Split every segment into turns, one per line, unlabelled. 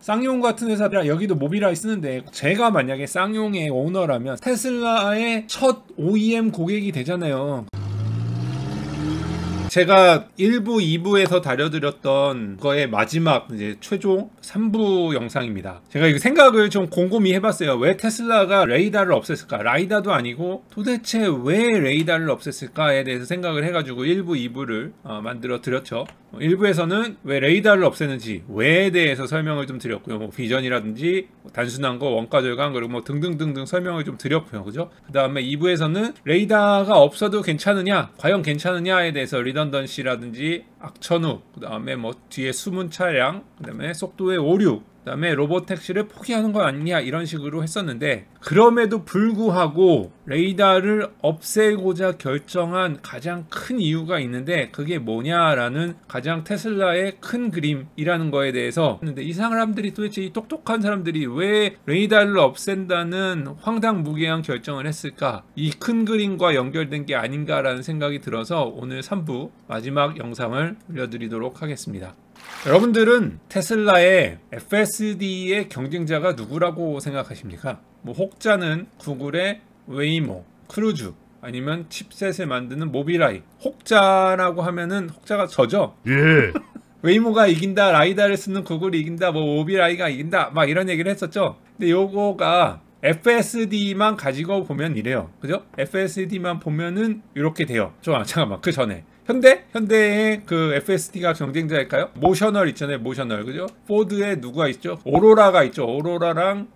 쌍용 같은 회사들 여기도 모빌아이 쓰는데 제가 만약에 쌍용의 오너라면 테슬라의 첫 OEM 고객이 되잖아요. 제가 1부, 2부에서 다뤄드렸던 거의 마지막 이제 최종 3부 영상입니다. 제가 이거 생각을 좀 곰곰이 해봤어요. 왜 테슬라가 레이더를 없앴을까? 라이다도 아니고 도대체 왜 레이더를 없앴을까에 대해서 생각을 해가지고 1부, 2부를 만들어 드렸죠. 1부에서는 왜 레이더를 없애는지 왜에 대해서 설명을 좀 드렸고요. 뭐 비전이라든지 단순한 거, 원가 절감, 그리고 뭐 등등등등 설명을 좀 드렸고요. 그죠? 그 다음에 2부에서는 레이더가 없어도 괜찮으냐, 과연 괜찮으냐에 대해서 리던던시라든지 악천후, 그 다음에 뭐 뒤에 숨은 차량, 그 다음에 속도의 오류, 그 다음에 로보택시를 포기하는 거 아니냐 이런 식으로 했었는데, 그럼에도 불구하고 레이더를 없애고자 결정한 가장 큰 이유가 있는데 그게 뭐냐라는 가장 테슬라의 큰 그림이라는 거에 대해서 했는데, 이 사람들이 도대체 이 똑똑한 사람들이 왜 레이더를 없앤다는 황당무계한 결정을 했을까? 이 큰 그림과 연결된 게 아닌가라는 생각이 들어서 오늘 3부 마지막 영상을 올려드리도록 하겠습니다. 여러분들은 테슬라의 FSD의 경쟁자가 누구라고 생각하십니까? 뭐 혹자는 구글의 웨이모, 크루즈, 아니면 칩셋을 만드는 모빌아이. 혹자라고 하면은 혹자가 저죠?
예.
웨이모가 이긴다, 라이다를 쓰는 구글이 이긴다, 뭐 모빌아이가 이긴다, 막 이런 얘기를 했었죠. 근데 요거가 FSD만 가지고 보면 이래요. 그죠? FSD만 보면은 이렇게 돼요. 잠깐만, 그 전에 현대의 그 FSD가 경쟁자일까요? 모셔널 있잖아요. 모셔널. 그죠? 포드에 누가 있죠? 오로라가 있죠. 오로라랑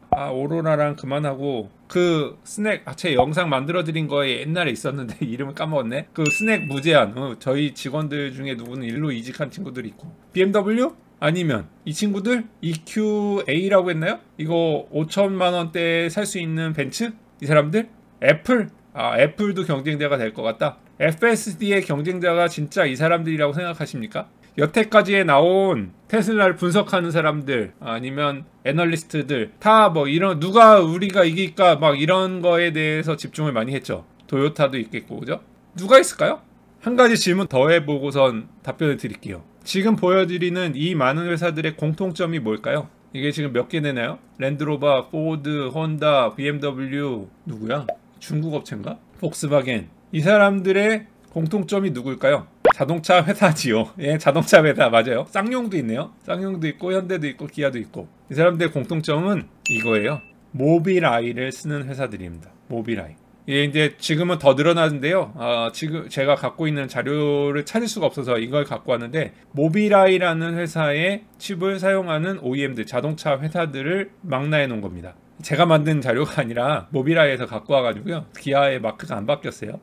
그만하고 그 스낵, 제 영상 만들어 드린 거에 옛날에 있었는데 이름을 까먹었네. 그 스낵 무제한. 저희 직원들 중에 누구는 일로 이직한 친구들이 있고, BMW? 아니면 이 친구들 EQA라고 했나요? 이거 5천만 원대에 살 수 있는 벤츠? 이 사람들? 애플? 애플도 경쟁자가 될 것 같다. FSD의 경쟁자가 진짜 이 사람들이라고 생각하십니까? 여태까지에 나온 테슬라를 분석하는 사람들, 아니면 애널리스트들 다 뭐 이런, 누가 우리가 이길까 막 이런 거에 대해서 집중을 많이 했죠. 도요타도 있겠고, 그죠? 누가 있을까요? 한 가지 질문 더 해보고선 답변을 드릴게요. 지금 보여드리는 이 많은 회사들의 공통점이 뭘까요? 이게 지금 몇 개 되나요? 랜드로버, 포드, 혼다, BMW, 누구야? 중국 업체인가? 폭스바겐. 이 사람들의 공통점이 누굴까요? 자동차 회사지요. 예, 자동차 회사 맞아요. 쌍용도 있네요. 쌍용도 있고 현대도 있고 기아도 있고. 이 사람들의 공통점은 이거예요. 모빌아이를 쓰는 회사들입니다. 모빌아이. 예, 이제 지금은 더 늘어나는데요. 지금 제가 갖고 있는 자료를 찾을 수가 없어서 이걸 갖고 왔는데, 모빌아이라는 회사의 칩을 사용하는 OEM들, 자동차 회사들을 망라해 놓은 겁니다. 제가 만든 자료가 아니라 모빌아이에서 갖고 와가지고요. 기아의 마크가 안 바뀌었어요.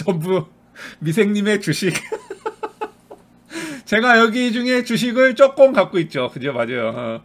전부 미생님의 주식. 제가 여기 중에 주식을 조금 갖고 있죠. 그죠? 맞아요.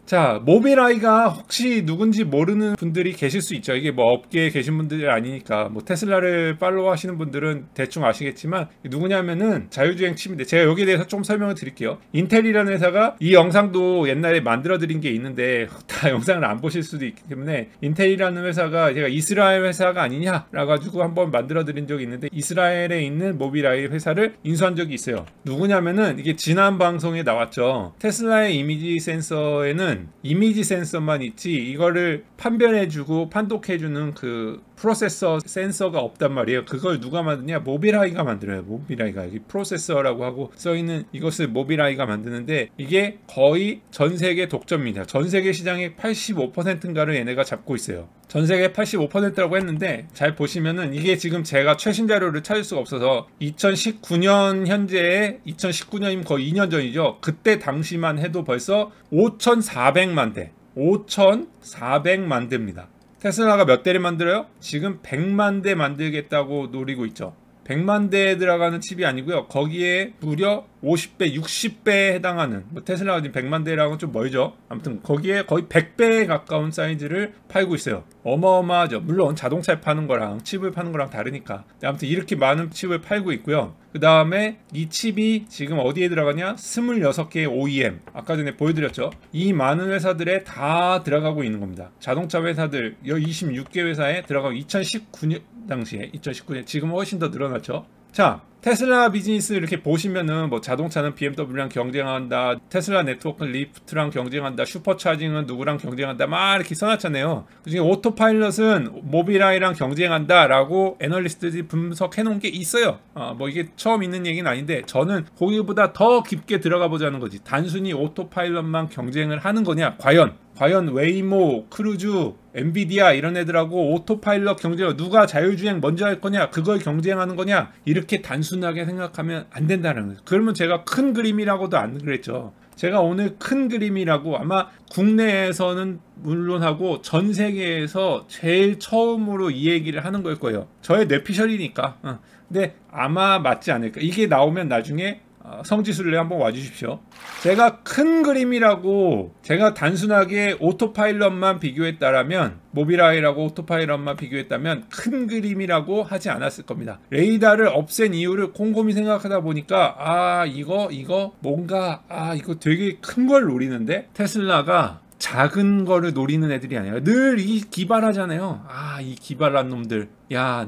자, 모빌아이가 혹시 누군지 모르는 분들이 계실 수 있죠. 이게 뭐 업계에 계신 분들이 아니니까. 뭐 테슬라를 팔로우 하시는 분들은 대충 아시겠지만, 누구냐면은 자율주행 칩인데, 제가 여기에 대해서 좀 설명을 드릴게요. 인텔이라는 회사가, 이 영상도 옛날에 만들어 드린 게 있는데 다 영상을 안 보실 수도 있기 때문에, 인텔이라는 회사가 제가 이스라엘 회사가 아니냐 라 가지고 한번 만들어 드린 적이 있는데, 이스라엘에 있는 모빌아이 회사를 인수한 적이 있어요. 누구냐면은, 이게 지난 방송에 나왔죠. 테슬라의 이미지 센서에는 이미지 센서만 있지 이거를 판별해주고 판독해주는 그 프로세서 센서가 없단 말이에요. 그걸 누가 만드냐? 모빌아이가 만들어요. 모빌아이가 여기 프로세서라고 하고 써있는 이것을 모빌아이가 만드는데, 이게 거의 전 세계 독점입니다. 전 세계 시장의 85%인가를 얘네가 잡고 있어요. 전 세계 85%라고 했는데, 잘 보시면은 이게 지금 제가 최신 자료를 찾을 수가 없어서 2019년 현재의 2019년이면 거의 2년 전이죠. 그때 당시만 해도 벌써 5,400만 대, 5,400만 대입니다. 테슬라가 몇 대를 만들어요? 지금 100만 대 만들겠다고 노리고 있죠. 100만 대에 들어가는 칩이 아니고요. 거기에 무려 50배, 60배에 해당하는, 뭐 테슬라가 지금 100만 대라고는 좀 멀죠. 아무튼 거기에 거의 100배에 가까운 사이즈를 팔고 있어요. 어마어마하죠. 물론 자동차에 파는 거랑 칩을 파는 거랑 다르니까. 아무튼 이렇게 많은 칩을 팔고 있고요. 그 다음에 이 칩이 지금 어디에 들어가냐? 26개의 OEM, 아까 전에 보여드렸죠. 이 많은 회사들에 다 들어가고 있는 겁니다. 자동차 회사들 26개 회사에 들어가고, 2019년 당시에, 2019년, 지금은 훨씬 더 늘어났죠. 자, 테슬라 비즈니스 이렇게 보시면은 뭐 자동차는 BMW랑 경쟁한다, 테슬라 네트워크는 리프트랑 경쟁한다, 슈퍼차징은 누구랑 경쟁한다 막 이렇게 써놨잖아요. 그중에 오토파일럿은 모빌아이랑 경쟁한다라고 애널리스트들이 분석해 놓은 게 있어요. 뭐 이게 처음 있는 얘기는 아닌데 저는 거기보다 더 깊게 들어가 보자는 거지. 단순히 오토파일럿만 경쟁을 하는 거냐? 과연 웨이모, 크루즈, 엔비디아 이런 애들하고 오토파일럿 경쟁, 누가 자율주행 먼저 할 거냐, 그걸 경쟁하는 거냐, 이렇게 단순하게 생각하면 안 된다는 거예요. 그러면 제가 큰 그림이라고도 안 그랬죠. 제가 오늘 큰 그림이라고 아마 국내에서는 물론하고 전 세계에서 제일 처음으로 이 얘기를 하는 걸 거예요. 저의 뇌피셜이니까. 근데 아마 맞지 않을까. 이게 나오면 나중에 성지순례 한번 와주십시오. 제가 큰 그림이라고 제가 단순하게 오토파일럿만 비교했다라면, 모빌아이라고 오토파일럿만 비교했다면 큰 그림이라고 하지 않았을 겁니다. 레이더를 없앤 이유를 곰곰이 생각하다 보니까 이거 뭔가 이거 되게 큰 걸 노리는데, 테슬라가 작은 거를 노리는 애들이 아니라 늘 이 기발하잖아요. 이 기발한 놈들. 야,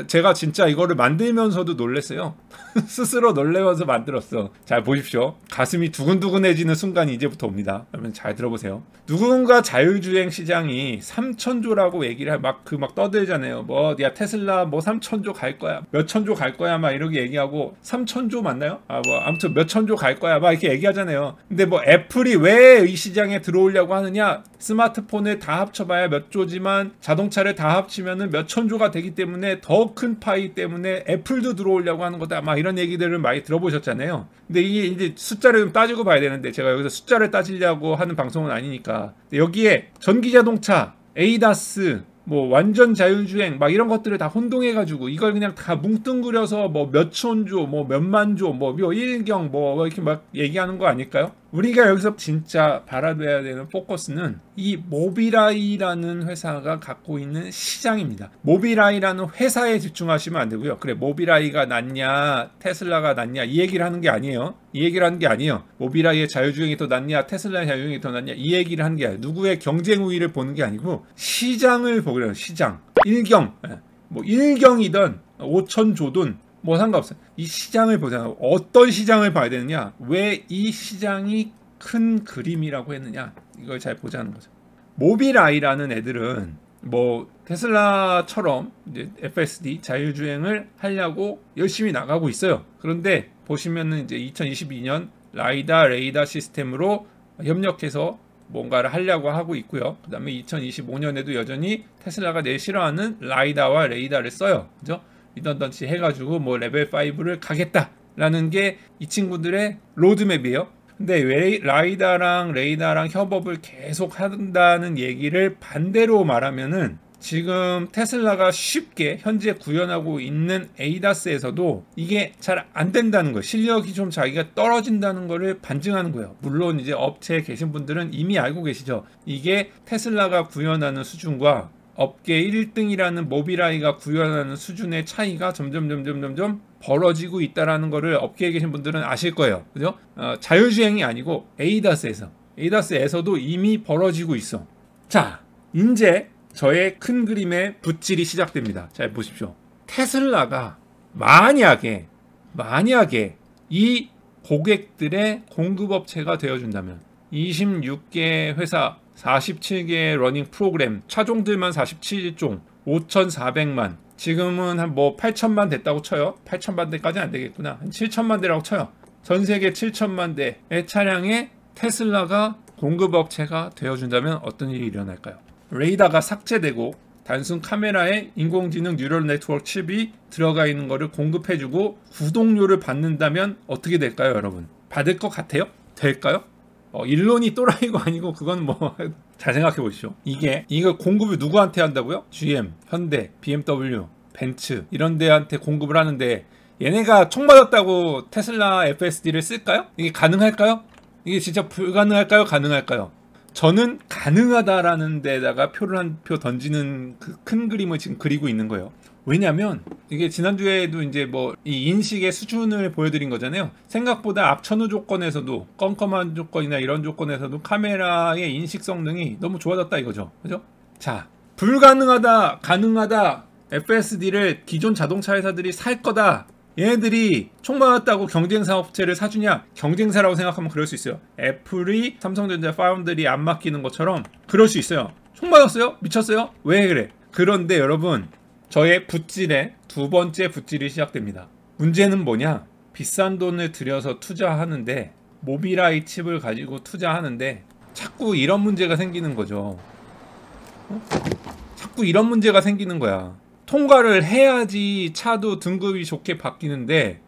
제가 진짜 이거를 만들면서도 놀랬어요. 스스로 놀래면서 만들었어. 잘 보십시오. 가슴이 두근두근해지는 순간이 이제부터 옵니다. 그러면 잘 들어보세요. 누군가 자율주행 시장이 3천조라고 얘기를 막 떠들잖아요. 야, 테슬라 3천조 갈 거야. 몇 천조 갈 거야. 막 이렇게 얘기하고, 3천조 맞나요? 아무튼 몇 천조 갈 거야. 막 이렇게 얘기하잖아요. 근데 애플이 왜 이 시장에 들어오려고 하느냐? 스마트폰을 다 합쳐봐야 몇 조지만 자동차를 다 합치면은 몇 천조가 되기 때문에 더 큰 파이 때문에 애플도 들어오려고 하는 거다. 막 이런 얘기들을 많이 들어보셨잖아요. 근데 이게 이제 숫자를 좀 따지고 봐야 되는데, 제가 여기서 숫자를 따지려고 하는 방송은 아니니까. 여기에 전기자동차, ADAS, 완전 자율주행 막 이런 것들을 다 혼동해가지고 이걸 그냥 다 뭉뚱그려서 몇 천조, 몇만조, 1경 이렇게 막 얘기하는 거 아닐까요? 우리가 여기서 진짜 바라봐야 되는 포커스는 이 모빌아이라는 회사가 갖고 있는 시장입니다. 모빌아이라는 회사에 집중하시면 안 되고요. 그래, 모빌아이가 낫냐, 테슬라가 낫냐 이 얘기를 하는 게 아니에요. 모빌아이의 자율주행이 더 낫냐, 테슬라의 자율주행이 더 낫냐 이 얘기를 하는 게 아니에요. 누구의 경쟁 우위를 보는 게 아니고 시장을 보려고. 시장 1경, 1경이든 5천조든 상관없어요. 이 시장을 보잖아요. 어떤 시장을 봐야 되느냐, 왜 이 시장이 큰 그림이라고 했느냐, 이걸 잘 보자는 거죠. 모빌아이라는 애들은 테슬라처럼 이제 FSD 자율주행을 하려고 열심히 나가고 있어요. 그런데 보시면은 이제 2022년 레이더 시스템으로 협력해서 뭔가를 하려고 하고 있고요. 그 다음에 2025년에도 여전히 테슬라가 제일 싫어하는 라이다와 레이더를 써요. 그죠? 리던던시 해가지고 레벨 5를 가겠다라는 게 이 친구들의 로드맵이에요. 근데 왜 라이다랑 레이더랑 협업을 계속 한다는 얘기를 반대로 말하면은, 지금 테슬라가 쉽게 현재 구현하고 있는 ADAS에서도 이게 잘 안 된다는 거예요. 실력이 좀 자기가 떨어진다는 거를 반증하는 거예요. 물론 이제 업체에 계신 분들은 이미 알고 계시죠. 이게 테슬라가 구현하는 수준과 업계 1등이라는 모빌아이가 구현하는 수준의 차이가 점점 벌어지고 있다는 거를 업계에 계신 분들은 아실 거예요. 그죠? 자율주행이 아니고 ADAS에서도 이미 벌어지고 있어. 자, 이제 저의 큰 그림의 붓질이 시작됩니다. 잘 보십시오. 테슬라가 만약에 이 고객들의 공급업체가 되어준다면, 26개 회사 47개의 러닝 프로그램, 차종들만 47종 5,400만, 지금은 한 8천만 됐다고 쳐요. 8천만 대까지는 안 되겠구나. 한 7천만 대라고 쳐요. 전 세계 7천만 대의 차량에 테슬라가 공급업체가 되어준다면 어떤 일이 일어날까요? 레이더가 삭제되고 단순 카메라에 인공지능 뉴럴 네트워크 칩이 들어가 있는 거를 공급해주고 구독료를 받는다면 어떻게 될까요, 여러분? 받을 것 같아요? 될까요? 일론이 또라이고 아니고 그건 잘 생각해 보시죠. 이거 공급을 누구한테 한다고요? GM, 현대, BMW, 벤츠 이런 데한테 공급을 하는데, 얘네가 총 맞았다고 테슬라 FSD를 쓸까요? 이게 가능할까요? 이게 진짜 불가능할까요? 가능할까요? 저는 가능하다라는 데다가 표를 한 표 던지는 그 큰 그림을 지금 그리고 있는 거예요. 왜냐면 이게 지난주에도 이제 이 인식의 수준을 보여드린 거잖아요. 생각보다 앞천후 조건에서도, 껌껌한 조건이나 이런 조건에서도 카메라의 인식 성능이 너무 좋아졌다 이거죠. 그죠? 자, 불가능하다, 가능하다, FSD를 기존 자동차 회사들이 살 거다, 얘네들이 총 맞았다고 경쟁사 업체를 사주냐? 경쟁사라고 생각하면 그럴 수 있어요. 애플이 삼성전자 파운드리 안 맡기는 것처럼 그럴 수 있어요. 총 맞았어요? 미쳤어요? 왜 그래? 그런데 여러분, 저의 붓질의 두 번째 붓질이 시작됩니다. 문제는 뭐냐? 비싼 돈을 들여서 투자하는데, 모비라이 칩을 가지고 투자하는데 자꾸 이런 문제가 생기는 거죠. 자꾸 이런 문제가 생기는 거야. 통과를 해야지 차도 등급이 좋게 바뀌는데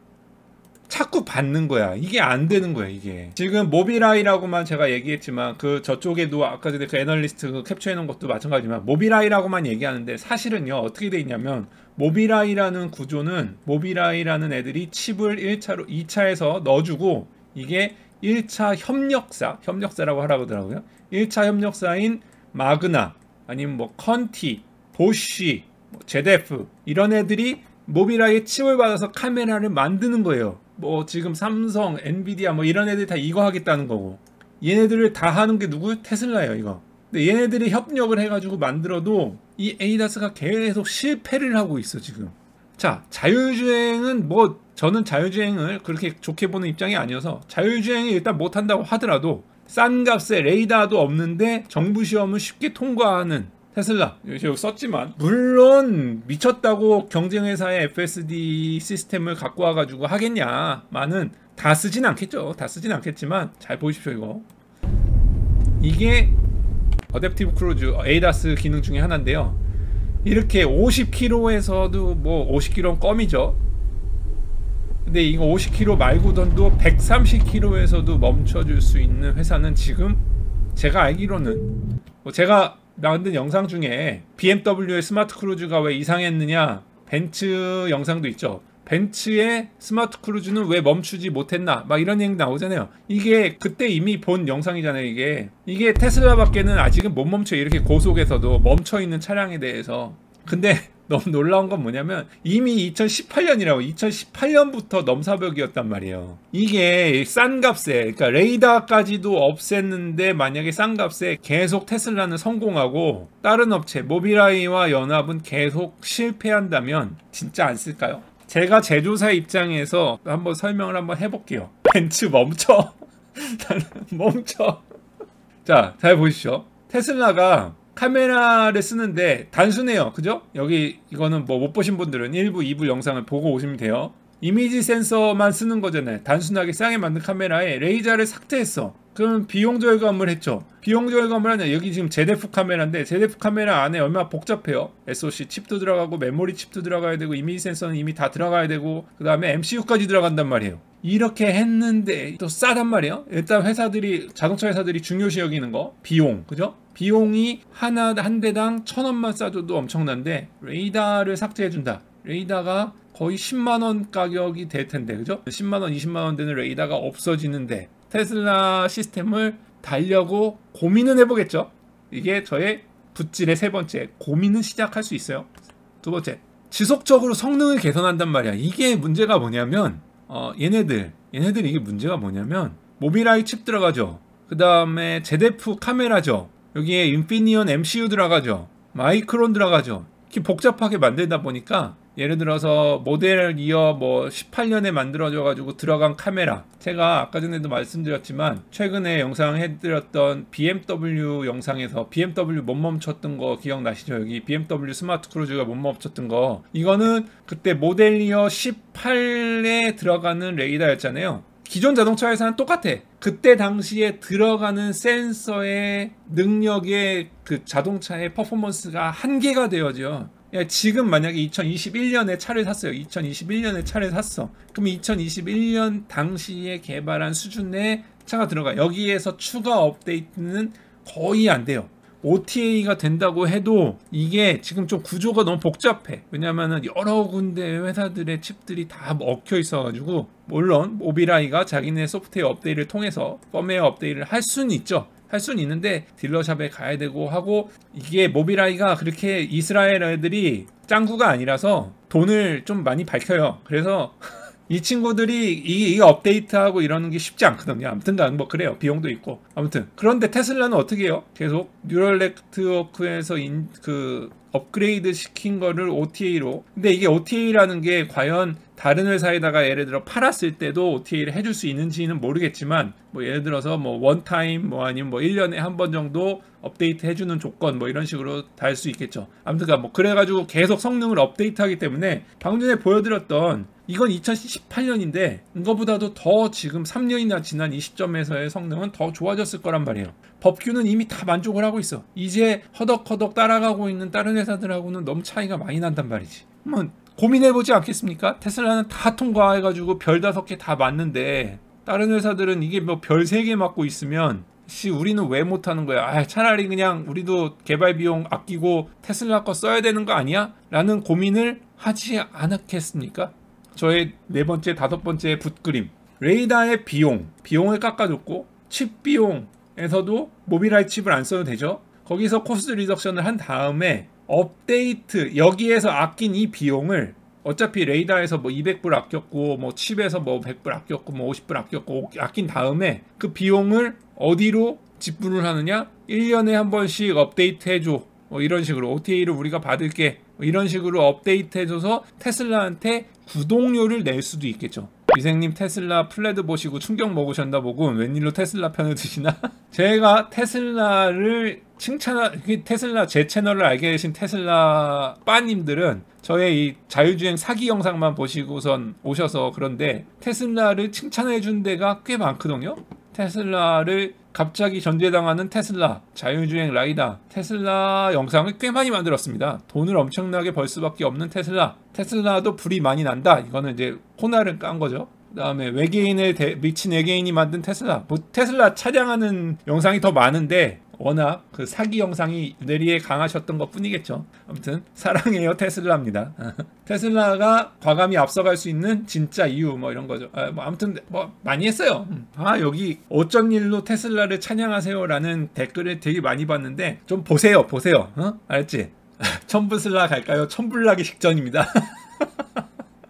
자꾸 받는 거야. 이게 안 되는 거야, 이게. 지금 모비라이라고만 제가 얘기했지만 그 저쪽에도 아까 전에 그 애널리스트 그 캡처해 놓은 것도 마찬가지지만 모비라이라고만 얘기하는데 사실은요, 어떻게 돼 있냐면 모비라이라는 구조는 모비라이라는 애들이 칩을 1차로 2차에서 넣어주고 이게 1차 협력사라고 하라고 하더라고요. 1차 협력사인 마그나 아니면 뭐 컨티, 보쉬, 제데프 이런 애들이 모비라이의 칩을 받아서 카메라를 만드는 거예요. 뭐 지금 삼성, 엔비디아 뭐 이런 애들이 다 이거 하겠다는 거고, 얘네들을 다 하는 게 누구? 테슬라예요, 이거. 근데 얘네들이 협력을 해가지고 만들어도 이 에이다스가 계속 실패를 하고 있어 지금. 자, 자율주행은 뭐 저는 자율주행을 그렇게 좋게 보는 입장이 아니어서 자율주행이 일단 못한다고 하더라도 싼 값에 레이더도 없는데 정부 시험을 쉽게 통과하는 테슬라, 여기 썼지만 물론 미쳤다고 경쟁회사의 FSD 시스템을 갖고 와가지고 하겠냐마는 다 쓰진 않겠죠. 다 쓰진 않겠지만 잘 보십시오. 이게 어댑티브 크루즈 에이다스 기능 중에 하나인데요. 이렇게 50km에서도 뭐 50km는 껌이죠. 근데 이거 50km 말고도 130km에서도 멈춰줄 수 있는 회사는 지금 제가 알기로는 제가 만든 영상 중에 BMW의 스마트 크루즈가 왜 이상했느냐, 벤츠 영상도 있죠. 벤츠의 스마트 크루즈는 왜 멈추지 못했나 막 이런 얘기 나오잖아요. 이게 그때 이미 본 영상이잖아요. 이게 테슬라밖에는 아직은 못 멈춰. 이렇게 고속에서도 멈춰있는 차량에 대해서. 근데 너무 놀라운 건 뭐냐면 이미 2018년이라고 2018년부터 넘사벽이었단 말이에요. 이게 싼 값에, 그러니까 레이더까지도 없앴는데 만약에 싼 값에 계속 테슬라는 성공하고 다른 업체 모비라이와 연합은 계속 실패한다면 진짜 안 쓸까요? 제가 제조사 입장에서 한번 설명을 한번 해볼게요. 벤츠 멈춰. 멈춰. 자, 잘 보시죠. 테슬라가 카메라를 쓰는데 단순해요. 그죠? 여기 이거는 뭐 못 보신 분들은 1부, 2부 영상을 보고 오시면 돼요. 이미지 센서만 쓰는 거잖아요. 단순하게 싸게 만든 카메라에 레이저를 삭제했어. 그럼 비용 절감을 했죠. 비용 절감을 하냐? 여기 지금 제데프 카메라인데 제데프 카메라 안에 얼마나 복잡해요. SoC 칩도 들어가고 메모리 칩도 들어가야 되고 이미지 센서는 이미 다 들어가야 되고 그 다음에 MCU까지 들어간단 말이에요. 이렇게 했는데 또 싸단 말이에요. 일단 회사들이, 자동차 회사들이 중요시 여기는 거 비용, 그죠? 비용이 한 대당 1,000원만 싸줘도 엄청난데 레이더를 삭제해준다. 레이더가 거의 10만원 가격이 될 텐데, 그죠? 10만원, 20만원 되는 레이더가 없어지는데 테슬라 시스템을 달려고 고민은 해보겠죠. 이게 저의 붓질의 세 번째, 고민은 시작할 수 있어요. 두 번째, 지속적으로 성능을 개선한단 말이야. 이게 문제가 뭐냐면 얘네들 이게 문제가 뭐냐면 모비라이 칩 들어가죠. 그 다음에 제데프 카메라죠. 여기에 인피니언 MCU 들어가죠. 마이크론 들어가죠. 이렇게 복잡하게 만들다 보니까 예를 들어서 모델 이어 뭐 18년에 만들어져 가지고 들어간 카메라, 제가 아까 전에도 말씀드렸지만 최근에 영상 해드렸던 BMW 영상에서 BMW 못 멈췄던 거 기억나시죠? 여기 BMW 스마트 크루즈가 못 멈췄던 거, 이거는 그때 모델 이어 18에 들어가는 레이더였잖아요. 기존 자동차 회사는 똑같아. 그때 당시에 들어가는 센서의 능력의 그 자동차의 퍼포먼스가 한계가 되어져. 지금 만약에 2021년에 차를 샀어요. 2021년에 차를 샀어. 그럼 2021년 당시에 개발한 수준의 차가 들어가. 여기에서 추가 업데이트는 거의 안 돼요. OTA가 된다고 해도 이게 지금 좀 구조가 너무 복잡해. 왜냐면은 여러 군데 회사들의 칩들이 다 얽혀 있어가지고, 물론 모비라이가 자기네 소프트웨어 업데이트를 통해서 펌웨어 업데이트를 할 수는 있죠. 할 수는 있는데 딜러샵에 가야 되고 하고, 이게 모비라이가 그렇게 이스라엘 애들이 짱구가 아니라서 돈을 좀 많이 밝혀요. 그래서 이 친구들이 이게 업데이트하고 이러는 게 쉽지 않거든요. 아무튼간 뭐 그래요. 비용도 있고. 아무튼 그런데 테슬라는 어떻게 해요? 계속 뉴럴 네트워크에서 그 업그레이드 시킨 거를 OTA로. 근데 이게 OTA라는 게 과연 다른 회사에다가 예를 들어 팔았을 때도 OTA를 해줄 수 있는지는 모르겠지만, 뭐 예를 들어서 뭐 원타임 뭐 아니면 뭐 1년에 한 번 정도 업데이트 해주는 조건 뭐 이런 식으로 다 할 수 있겠죠. 아무튼 뭐 그래가지고 계속 성능을 업데이트하기 때문에 방금 전에 보여드렸던 이건 2018년인데 이거보다도 더 지금 3년이나 지난 이 시점에서의 성능은 더 좋아졌을 거란 말이에요. 법규는 이미 다 만족을 하고 있어. 이제 허덕허덕 따라가고 있는 다른 회사들하고는 너무 차이가 많이 난단 말이지. 한번 고민해보지 않겠습니까? 테슬라는 다 통과해가지고 별 5개 다 맞는데 다른 회사들은 이게 뭐 별 3개 맞고 있으면 우리는 왜 못하는 거야? 차라리 그냥 우리도 개발 비용 아끼고 테슬라 거 써야 되는 거 아니야? 라는 고민을 하지 않았겠습니까? 저의 4번째, 5번째 붓그림. 레이더의 비용을 깎아줬고 칩 비용에서도 모빌아이 칩을 안 써도 되죠. 거기서 코스트 리덕션을 한 다음에 업데이트, 여기에서 아낀 이 비용을 어차피 레이더에서 뭐 200불 아꼈고 뭐 칩에서 뭐 100불 아꼈고 뭐 50불 아꼈고 아낀 다음에 그 비용을 어디로 지불을 하느냐? 1년에 한 번씩 업데이트 해줘. 뭐 이런 식으로 OTA를 우리가 받을게. 뭐 이런 식으로 업데이트 해줘서 테슬라한테 구독료를 낼 수도 있겠죠. 미생님 테슬라 플레드 보시고 충격 먹으셨나 보고 웬일로 테슬라 편을 드시나? 제가 테슬라를 테슬라 제 채널을 알게 되신 테슬라 빠님들은 저의 이 자율주행 사기 영상만 보시고선 오셔서 그런데 테슬라를 칭찬해 준 데가 꽤 많거든요. 테슬라를 갑자기 전제당하는 테슬라, 자율주행 라이다, 테슬라 영상을 꽤 많이 만들었습니다. 돈을 엄청나게 벌 수밖에 없는 테슬라도 불이 많이 난다. 이거는 이제 코나를 깐 거죠. 그 다음에 외계인을 미친 외계인이 만든 테슬라. 뭐 테슬라 차량하는 영상이 더 많은데 워낙 그 사기 영상이 뇌리에 강하셨던 것 뿐이겠죠. 아무튼 사랑해요 테슬라입니다. 테슬라가 과감히 앞서갈 수 있는 진짜 이유 뭐 이런 거죠. 뭐 아무튼 뭐 많이 했어요. 여기 어쩐 일로 테슬라를 찬양하세요라는 댓글을 되게 많이 봤는데 좀 보세요. 알았지? 천부슬라 갈까요? 천불나기 직전입니다.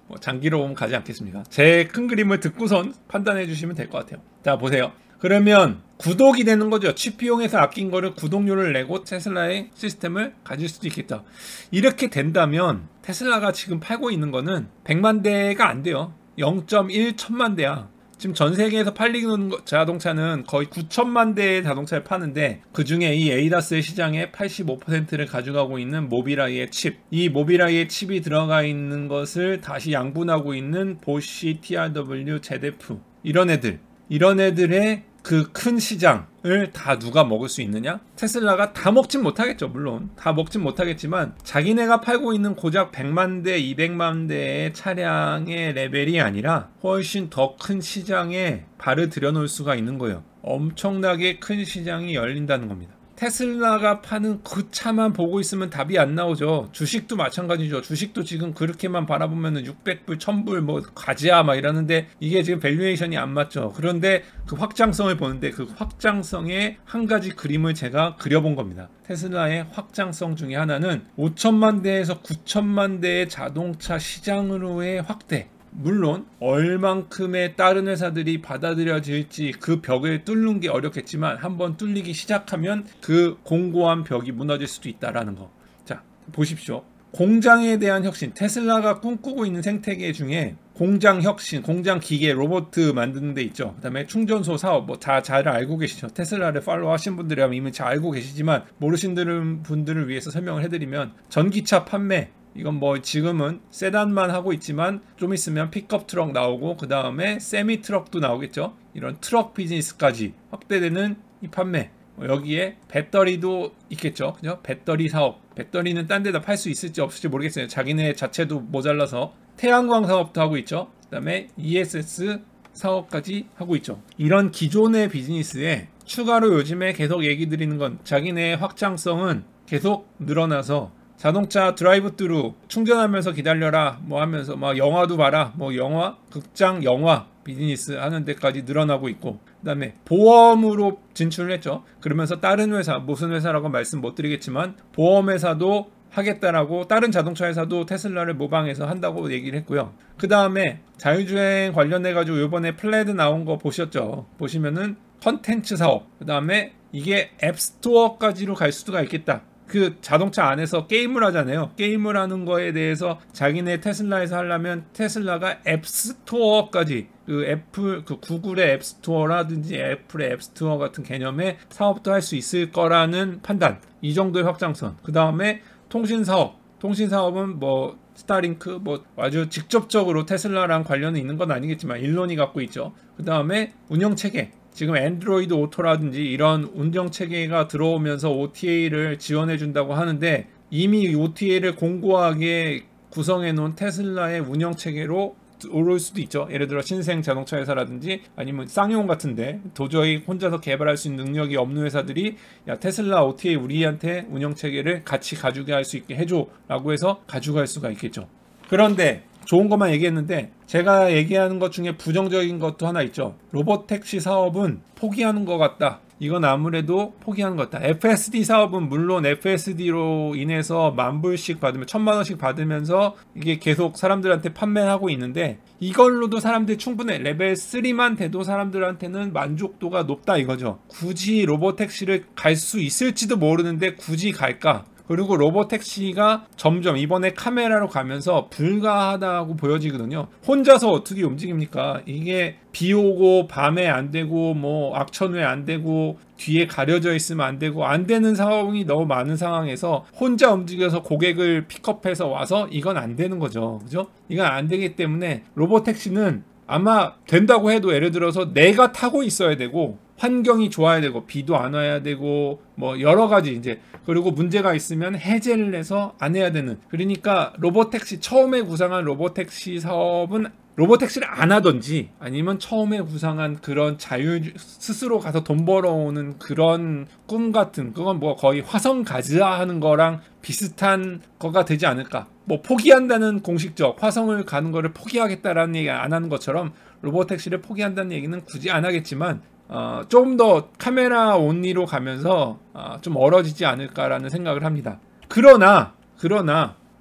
뭐 장기로움 가지 않겠습니까? 제 큰 그림을 듣고선 판단해 주시면 될 것 같아요. 자 보세요. 그러면 구독이 되는 거죠. 칩 비용에서 아낀 거를 구독료를 내고 테슬라의 시스템을 가질 수도 있겠다. 이렇게 된다면 테슬라가 지금 팔고 있는 거는 100만 대가 안 돼요. 0.1 천만 대야. 지금 전 세계에서 팔리는 자동차는 거의 9천만 대의 자동차를 파는데 그 중에 이 에이다스의 시장의 85%를 가져가고 있는 모빌아이의 칩. 이 모빌아이의 칩이 들어가 있는 것을 다시 양분하고 있는 보쉬, TRW, ZF 이런 애들의 그 큰 시장을 다 누가 먹을 수 있느냐? 테슬라가 다 먹진 못하겠죠. 물론 다 먹진 못하겠지만 자기네가 팔고 있는 고작 100만 대, 200만 대의 차량의 레벨이 아니라 훨씬 더 큰 시장에 발을 들여놓을 수가 있는 거예요. 엄청나게 큰 시장이 열린다는 겁니다. 테슬라가 파는 그 차만 보고 있으면 답이 안 나오죠. 주식도 마찬가지죠. 주식도 지금 그렇게만 바라보면 600불, 1000불 뭐 가지야 막 이러는데 이게 지금 밸류에이션이 안 맞죠. 그런데 그 확장성을 보는데 그 확장성의 한 가지 그림을 제가 그려본 겁니다. 테슬라의 확장성 중에 하나는 5천만 대에서 9천만 대의 자동차 시장으로의 확대. 물론 얼만큼의 다른 회사들이 받아들여질지 그 벽을 뚫는 게 어렵겠지만 한번 뚫리기 시작하면 그 공고한 벽이 무너질 수도 있다라는 거. 자 보십시오. 공장에 대한 혁신. 테슬라가 꿈꾸고 있는 생태계 중에 공장 혁신, 공장 기계, 로봇 만드는 데 있죠. 그 다음에 충전소 사업 뭐 다 잘 알고 계시죠. 테슬라를 팔로우 하신 분들이라면 이미 잘 알고 계시지만 모르시는 분들을 위해서 설명을 해드리면 전기차 판매, 이건 뭐 지금은 세단만 하고 있지만 좀 있으면 픽업 트럭 나오고 그 다음에 세미 트럭도 나오겠죠. 이런 트럭 비즈니스까지 확대되는 이 판매. 여기에 배터리도 있겠죠. 그죠? 배터리 사업. 배터리는 딴 데다 팔 수 있을지 없을지 모르겠어요. 자기네 자체도 모자라서 태양광 사업도 하고 있죠. 그 다음에 ESS 사업까지 하고 있죠. 이런 기존의 비즈니스에 추가로 요즘에 계속 얘기 드리는 건 자기네의 확장성은 계속 늘어나서 자동차 드라이브 뚜루 충전하면서 기다려라 뭐 하면서 막 영화도 봐라 뭐 영화 극장 영화 비즈니스 하는 데까지 늘어나고 있고 그 다음에 보험으로 진출을 했죠. 그러면서 다른 회사 무슨 회사라고 말씀 못 드리겠지만 보험회사도 하겠다라고 다른 자동차 회사도 테슬라를 모방해서 한다고 얘기를 했고요. 그 다음에 자율주행 관련해 가지고 이번에 플레드 나온 거 보셨죠? 보시면은 컨텐츠 사업, 그 다음에 이게 앱스토어까지로 갈 수가 있겠다. 그 자동차 안에서 게임을 하잖아요. 게임을 하는 거에 대해서 자기네 테슬라에서 하려면 테슬라가 앱스토어까지, 그 애플, 그 구글의 앱스토어라든지 애플의 앱스토어 같은 개념의 사업도 할 수 있을 거라는 판단. 이 정도의 확장선. 그 다음에 통신사업. 통신사업은 뭐 스타링크, 뭐 아주 직접적으로 테슬라랑 관련이 있는 건 아니겠지만 일론이 갖고 있죠. 그 다음에 운영체계. 지금 엔드로이드 오토라든지 이런 운영체계가 들어오면서 OTA를 지원해 준다고 하는데, 이미 OTA를 공고하게 구성해 놓은 테슬라의 운영체계로 올 수도 있죠. 예를 들어 신생 자동차 회사라든지 아니면 쌍용 같은데 도저히 혼자서 개발할 수 있는 능력이 없는 회사들이 야, 테슬라 OTA 우리한테 운영체계를 같이 가지게 할 수 있게 해줘 라고 해서 가져갈 수가 있겠죠. 그런데 좋은 것만 얘기했는데 제가 얘기하는 것 중에 부정적인 것도 하나 있죠. 로봇택시 사업은 포기하는 것 같다. 이건 아무래도 포기하는 것 같다. FSD 사업은 물론 FSD로 인해서 10,000불씩 받으면 1,000,000원씩 받으면서 이게 계속 사람들한테 판매하고 있는데, 이걸로도 사람들이 충분해. 레벨 3만 돼도 사람들한테는 만족도가 높다 이거죠. 굳이 로봇택시를 갈 수 있을지도 모르는데 굳이 갈까? 그리고 로봇택시가 점점 이번에 카메라로 가면서 불가하다고 보여지거든요. 혼자서 어떻게 움직입니까? 이게 비 오고 밤에 안 되고 뭐 악천후에 안 되고 뒤에 가려져 있으면 안 되고 안 되는 상황이 너무 많은 상황에서 혼자 움직여서 고객을 픽업해서 와서 이건 안 되는 거죠. 그죠? 이건 안 되기 때문에 로봇택시는 아마 된다고 해도 예를 들어서 내가 타고 있어야 되고 환경이 좋아야 되고 비도 안 와야 되고 뭐 여러 가지 이제, 그리고 문제가 있으면 해제를 해서 안 해야 되는, 그러니까 로봇택시 처음에 구상한 로봇택시 사업은 로봇택시를 안 하던지 아니면 처음에 구상한 그런 자율 스스로 가서 돈 벌어오는 그런 꿈 같은, 그건 뭐 거의 화성 가즈아 하는 거랑 비슷한 거가 되지 않을까. 뭐 포기한다는 공식적 화성을 가는 거를 포기하겠다라는 얘기 안 하는 것처럼 로봇택시를 포기한다는 얘기는 굳이 안 하겠지만 좀 더 카메라 온리로 가면서 좀 멀어지지 않을까라는 생각을 합니다. 그러나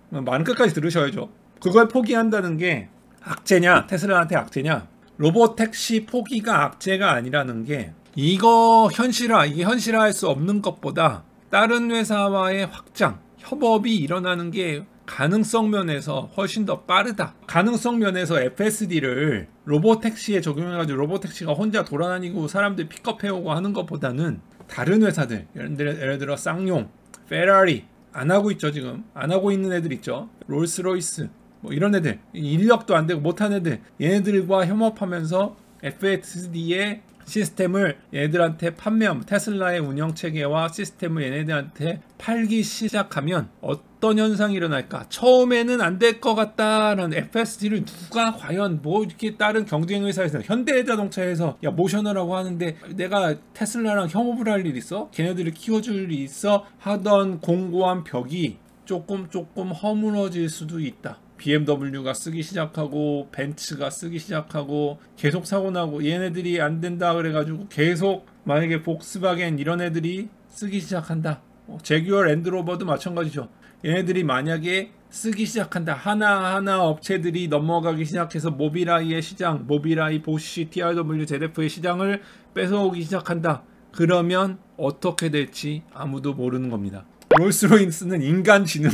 말은 끝까지 들으셔야죠. 그걸 포기한다는 게 악재냐, 테슬라한테 악재냐? 로봇택시 포기가 악재가 아니라는 게, 이게 현실화할 수 없는 것보다 다른 회사와의 확장, 협업이 일어나는 게 가능성 면에서 훨씬 더 빠르다. 가능성 면에서 FSD를 로봇택시에 적용해가지고 로봇택시가 혼자 돌아다니고 사람들 픽업해오고 하는 것보다는 다른 회사들, 예를 들어 쌍용, 페라리 안 하고 있죠. 지금 안 하고 있는 애들 있죠. 롤스로이스 뭐 이런 애들, 인력도 안 되고 못한 애들, 얘네들과 협업하면서 FSD의 시스템을 얘네들한테 판매하면, 테슬라의 운영체계와 시스템을 얘네들한테 팔기 시작하면 어떤 현상이 일어날까? 처음에는 안 될 것 같다라는, FSD를 누가 과연 뭐 이렇게 다른 경쟁 회사에서, 현대자동차에서 야 모셔놓으라고 하는데 내가 테슬라랑 협업을 할 일 있어? 걔네들을 키워줄 일 있어? 하던 공고한 벽이 조금 허물어질 수도 있다. BMW가 쓰기 시작하고 벤츠가 쓰기 시작하고 계속 사고나고, 얘네들이 안 된다 그래가지고 계속 만약에 복스바겐 이런 애들이 쓰기 시작한다. 제규어 랜드로버도 마찬가지죠. 얘네들이 만약에 쓰기 시작한다. 하나하나 업체들이 넘어가기 시작해서 모비라이의 시장, 모비라이, 보쉬, TRW, ZF의 시장을 뺏어오기 시작한다. 그러면 어떻게 될지 아무도 모르는 겁니다. 롤스로이스는 인간 지능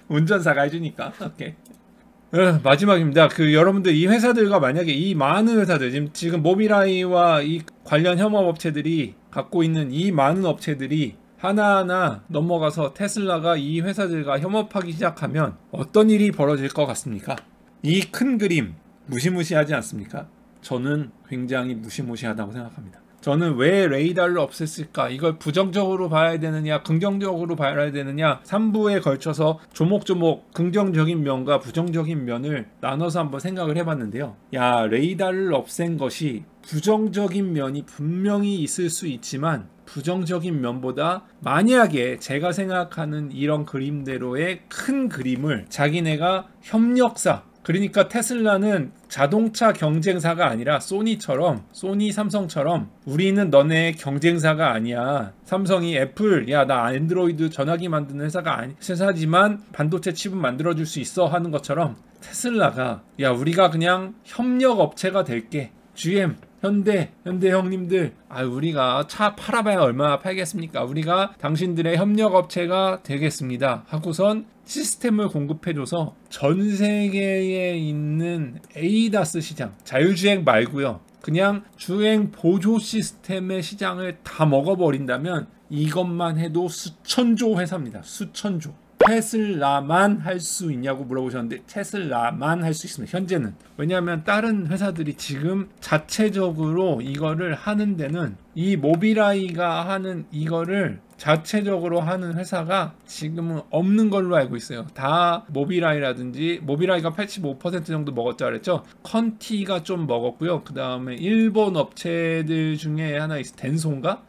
운전사가 해주니까. 오케이. 마지막입니다. 여러분들 이 회사들과 만약에 이 많은 회사들, 지금 모비라이와 이 관련 협업업체들이 갖고 있는 이 많은 업체들이 하나하나 넘어가서 테슬라가 이 회사들과 협업하기 시작하면 어떤 일이 벌어질 것 같습니까? 이 큰 그림 무시무시하지 않습니까? 저는 굉장히 무시무시하다고 생각합니다. 저는 왜 레이더를 없앴을까? 이걸 부정적으로 봐야 되느냐, 긍정적으로 봐야 되느냐, 3부에 걸쳐서 조목조목 긍정적인 면과 부정적인 면을 나눠서 한번 생각을 해봤는데요. 레이더를 없앤 것이 부정적인 면이 분명히 있을 수 있지만, 부정적인 면보다 만약에 제가 생각하는 이런 그림대로의 큰 그림을 자기네가 협력사, 그러니까 테슬라는 자동차 경쟁사가 아니라 소니처럼, 소니 삼성처럼 우리는 너네 경쟁사가 아니야. 삼성이 애플, 야 나 안드로이드 전화기 만드는 회사지만 반도체 칩은 만들어줄 수 있어 하는 것처럼 테슬라가 야 우리가 그냥 협력 업체가 될게. GM, 현대 형님들, 우리가 차 팔아봐야 얼마나 팔겠습니까? 우리가 당신들의 협력업체가 되겠습니다 하고선 시스템을 공급해줘서 전 세계에 있는 ADAS 시장, 자율주행 말고요, 그냥 주행 보조 시스템의 시장을 다 먹어버린다면 이것만 해도 수천조 회사입니다. 수천조. 테슬라만 할 수 있냐고 물어보셨는데 테슬라만 할 수 있습니다. 현재는. 왜냐하면 다른 회사들이 지금 자체적으로 이거를 하는 데는, 이 모빌아이가 하는 이거를 자체적으로 하는 회사가 지금은 없는 걸로 알고 있어요. 다 모빌아이라든지, 모빌아이가 85% 정도 먹었죠 그랬죠. 컨티가 좀 먹었고요. 그 다음에 일본 업체들 중에 하나 있어, 덴소인가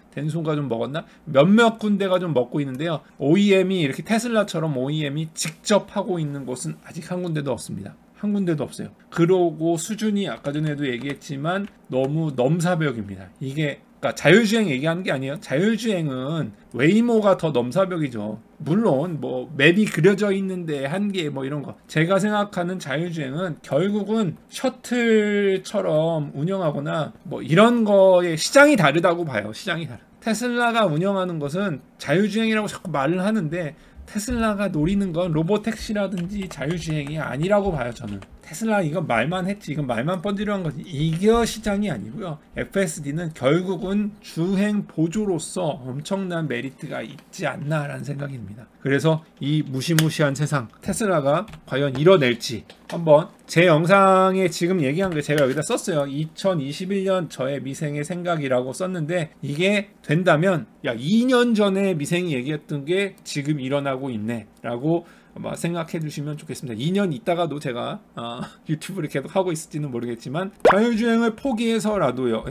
좀 먹었나? 몇몇 군데가 좀 먹고 있는데요. OEM이 이렇게 테슬라처럼 OEM이 직접 하고 있는 곳은 아직 한 군데도 없습니다. 한 군데도 없어요. 그러고 수준이 아까 전에도 얘기했지만 너무 넘사벽입니다. 이게 그러니까 자율주행 얘기하는 게 아니에요. 자율주행은 웨이모가 더 넘사벽이죠. 물론 뭐 맵이 그려져 있는데 한계 뭐 이런 거. 제가 생각하는 자율주행은 결국은 셔틀처럼 운영하거나 뭐 이런 거에 시장이 다르다고 봐요. 시장이 다르. 테슬라가 운영하는 것은 자율주행이라고 자꾸 말을 하는데 테슬라가 노리는 건 로보택시라든지 자율주행이 아니라고 봐요. 저는 테슬라 이건 말만 했지, 이건 말만 번지르한 거지, 이게 시장이 아니고요. FSD는 결국은 주행 보조로서 엄청난 메리트가 있지 않나라는 생각입니다. 그래서 이 무시무시한 세상, 테슬라가 과연 이뤄낼지 한번 제 영상에 지금 얘기한 거 제가 여기다 썼어요. 2021년 저의 미생의 생각이라고 썼는데, 이게 된다면 야 2년 전에 미생이 얘기했던 게 지금 일어나고 있네 라고 생각해 주시면 좋겠습니다. 2년 있다가도 제가 유튜브를 계속 하고 있을지는 모르겠지만 자율주행을 포기해서라도요,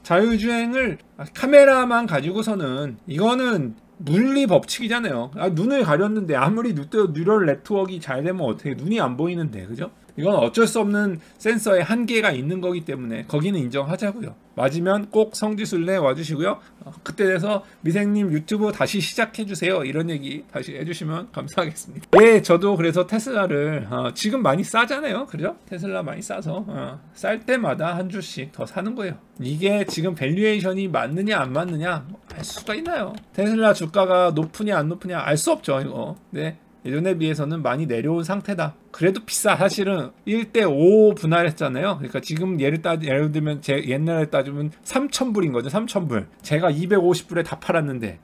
자율주행을 카메라만 가지고서는 이거는 물리 법칙이잖아요. 눈을 가렸는데 아무리 뉴럴 네트워크가 잘 되면 어떻게 눈이 안 보이는데, 그죠? 이건 어쩔 수 없는 센서의 한계가 있는 거기 때문에 거기는 인정하자고요. 맞으면 꼭 성지순례 와주시고요. 그때 돼서 미생님 유튜브 다시 시작해주세요, 이런 얘기 다시 해주시면 감사하겠습니다. 예, 저도 그래서 테슬라를 지금 많이 싸잖아요, 그죠? 테슬라 많이 싸서 쌀 때마다 한 주씩 더 사는 거예요. 이게 지금 밸류에이션이 맞느냐 안 맞느냐 알 수가 있나요? 테슬라 주가가 높으냐 안 높으냐 알 수 없죠, 이거. 네. 예전에 비해서는 많이 내려온 상태다. 그래도 비싸. 사실은 1대5 분할했잖아요. 그러니까 지금 예를 들면 제 옛날에 따지면 3,000불인 거죠. 3,000불. 제가 250불에 다 팔았는데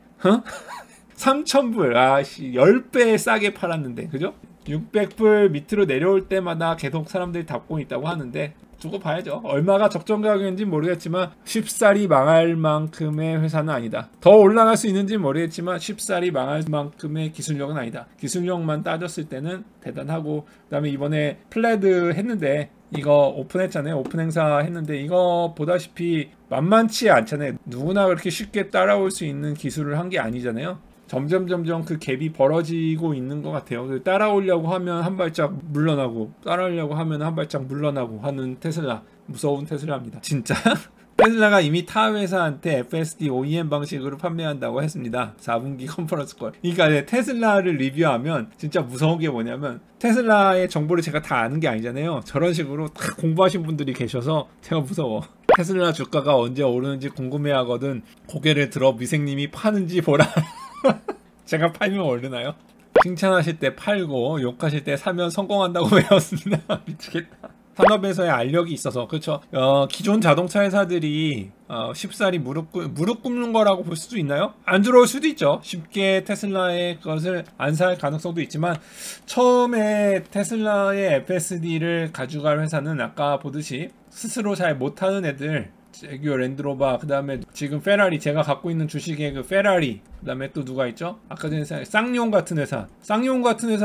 3,000불. 10배 싸게 팔았는데, 그죠? 600불 밑으로 내려올 때마다 계속 사람들이 답고 있다고 하는데 두고 봐야죠. 얼마가 적정 가격인지 모르겠지만 쉽사리 망할 만큼의 회사는 아니다. 더 올라갈 수 있는지 모르겠지만 쉽사리 망할 만큼의 기술력은 아니다. 기술력만 따졌을 때는 대단하고, 그 다음에 이번에 플레드 했는데 이거 오픈했잖아요. 오픈 행사 했는데 이거 보다시피 만만치 않잖아요. 누구나 그렇게 쉽게 따라올 수 있는 기술을 한 게 아니잖아요. 점점 그 갭이 벌어지고 있는 것 같아요. 따라오려고 하면 한 발짝 물러나고, 따라오려고 하면 한 발짝 물러나고 하는 테슬라. 무서운 테슬라입니다, 진짜. 테슬라가 이미 타 회사한테 FSD OEM 방식으로 판매한다고 했습니다. 4분기 컨퍼런스 걸. 그러니까 테슬라를 리뷰하면 진짜 무서운 게 뭐냐면, 테슬라의 정보를 제가 다 아는 게 아니잖아요. 저런 식으로 다 공부하신 분들이 계셔서 제가 무서워. 테슬라 주가가 언제 오르는지 궁금해하거든. 고개를 들어 미생님이 파는지 보라. 제가 팔면 오르나요? 칭찬하실 때 팔고 욕하실 때 사면 성공한다고 배웠습니다. 미치겠다. 산업에서의 알력이 있어서, 그렇죠. 기존 자동차 회사들이 쉽사리 무릎 꿇는 거라고 볼 수도 있나요? 안 들어올 수도 있죠. 쉽게 테슬라의 것을 안 살 가능성도 있지만, 처음에 테슬라의 FSD를 가져갈 회사는 아까 보듯이 스스로 잘 못하는 애들, 제규어 랜드로버, 그 다음에 지금 페라리, 제가 갖고 있는 주식의 그 페라리, 그 다음에 또 누가 있죠? 아까 전에 쌍용 같은 회사,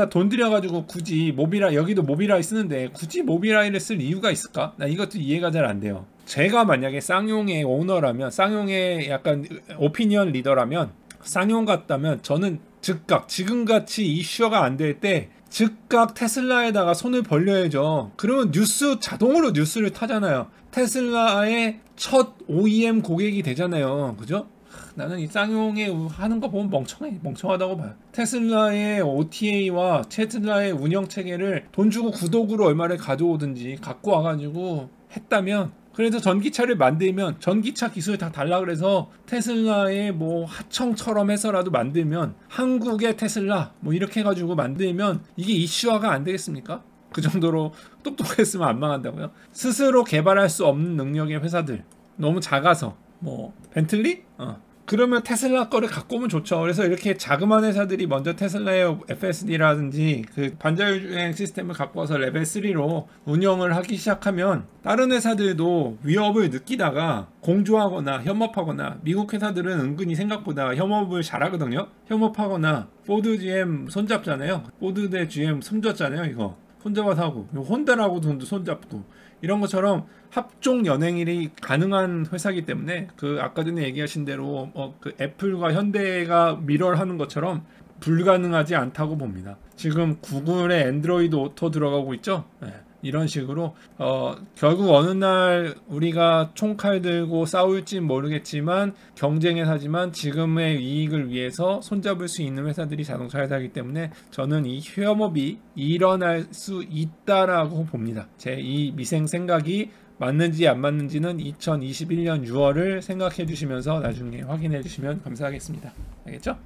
돈 들여가지고 굳이 여기도 모빌아이 쓰는데 굳이 모빌아이를 쓸 이유가 있을까? 나 이것도 이해가 잘 안 돼요. 제가 만약에 쌍용의 오너라면, 쌍용의 약간 오피니언 리더라면, 쌍용 같다면 저는 즉각 지금같이 이슈가 안 될 때 즉각 테슬라에다가 손을 벌려야죠. 그러면 자동으로 뉴스를 타잖아요. 테슬라의 첫 OEM 고객이 되잖아요. 그죠? 나는 이 쌍용에 하는 거 보면 멍청하다고 봐요. 테슬라의 OTA와 테슬라의 운영 체계를 돈 주고 구독으로 얼마를 가져오든지 갖고 와가지고 했다면, 그래서 전기차를 만들면 전기차 기술 다 달라 그래서 테슬라의 뭐 하청처럼 해서라도 만들면, 한국의 테슬라 뭐 이렇게 해가지고 만들면 이게 이슈화가 안 되겠습니까? 그 정도로 똑똑했으면 안 망한다고요? 스스로 개발할 수 없는 능력의 회사들, 너무 작아서, 뭐 벤틀리? 그러면 테슬라 거를 갖고 오면 좋죠. 그래서 이렇게 자그마한 회사들이 먼저 테슬라의 FSD라든지 그 반자율주행 시스템을 갖고 와서 레벨 3로 운영을 하기 시작하면, 다른 회사들도 위협을 느끼다가 공조하거나 협업하거나, 미국 회사들은 은근히 생각보다 협업을 잘하거든요. 협업하거나, 포드 GM 손잡잖아요. 포드 대 GM 손잡잖아요. 이거 손잡아서 하고, 혼다라고도 손잡고, 이런 것처럼 합종 연행일이 가능한 회사이기 때문에, 그 아까 전에 얘기하신 대로 그 애플과 현대가 미러를 하는 것처럼 불가능하지 않다고 봅니다. 지금 구글의 엔드로이드 오토 들어가고 있죠. 네. 이런 식으로 결국 어느 날 우리가 총칼 들고 싸울진 모르겠지만 경쟁 회사지만 지금의 이익을 위해서 손잡을 수 있는 회사들이 자동차 회사이기 때문에 저는 이 협업이 일어날 수 있다라고 봅니다. 제 이 미생 생각이 맞는지 안 맞는지는 2021년 6월을 생각해 주시면서 나중에 확인해 주시면 감사하겠습니다. 알겠죠?